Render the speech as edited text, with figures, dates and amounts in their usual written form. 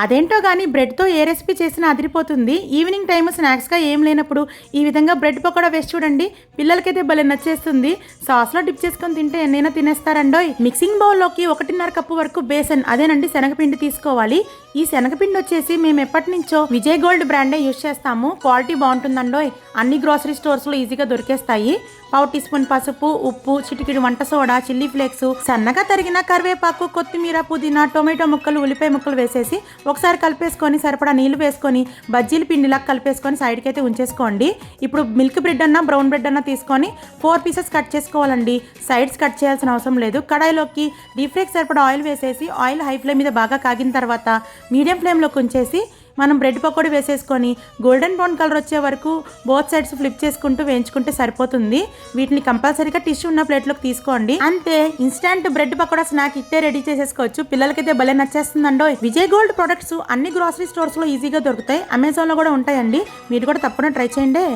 అదేంటో కానీ బ్రెడ్తో ఏ రెసిపీ చేసినా అదిరిపోతుంది. ఈవినింగ్ టైమ్ స్నాక్స్గా ఏం లేనప్పుడు ఈ విధంగా బ్రెడ్ పకోడా వేసి చూడండి. పిల్లలకైతే భలే నచ్చేస్తుంది. సాస్లో డిప్ చేసుకొని తింటే ఎన్నైనా తినేస్తారండోయ్. మిక్సింగ్ బౌల్లోకి 1.5 కప్పు వరకు బేసన్ అదేనండి శనగపిండి తీసుకోవాలి. ఈ శనగపిండి వచ్చేసి మేము ఎప్పటి నుంచో విజయ్ గోల్డ్ బ్రాండే యూజ్ చేస్తాము. క్వాలిటీ బాగుంటుందండోయ్. అన్ని గ్రోసరీ స్టోర్స్లో ఈజీగా దొరికేస్తాయి. 1/4 టీ స్పూన్ పసుపు, ఉప్పు, చిటికెడు వంట సోడా, చిల్లీ ఫ్లేక్స్, సన్నగా తరిగిన కరివేపాకు, కొత్తిమీర, పుదీనా, టొమాటో ముక్కలు, ఉల్లిపాయ ముక్కలు వేసేసి ఒకసారి కలిపేసుకొని సరిపడా నీళ్లు వేసుకొని బజ్జీల పిండిలా కలిపేసుకొని సైడ్కి అయితే ఉంచేసుకోండి. ఇప్పుడు మిల్క్ బ్రెడ్ అన్నా బ్రౌన్ బ్రెడ్ అన్నా తీసుకొని 4 పీసెస్ కట్ చేసుకోవాలండి. సైడ్స్ కట్ చేయాల్సిన అవసరం లేదు. కడాయిలోకి డీప్ ఫ్రైకి సరిపడా ఆయిల్ వేసేసి ఆయిల్ హై ఫ్లేమ్ మీద బాగా కాగిన తర్వాత మీడియం ఫ్లేమ్లోకి ఉంచేసి మనం బ్రెడ్ పకోడీ వేసేసుకొని గోల్డెన్ బ్రౌన్ కలర్ వచ్చే వరకు బోత్ సైడ్స్ ఫ్లిప్ చేసుకుంటూ వేయించుకుంటే సరిపోతుంది. వీటిని కంపల్సరీగా టిష్యూ ఉన్న ప్లేట్లోకి తీసుకోండి. అంతే, ఇన్స్టాంట్ బ్రెడ్ పకోడా స్నాక్ ఇట్టే రెడీ చేసేసుకోవచ్చు. పిల్లలకైతే భలే నచ్చేస్తుందండో. విజయ్ గోల్డ్ ప్రొడక్ట్స్ అన్ని గ్రోసరీ స్టోర్స్లో ఈజీగా దొరుకుతాయి. అమెజాన్లో కూడా ఉంటాయండి. మీరు కూడా తప్పకుండా ట్రై చేయండి.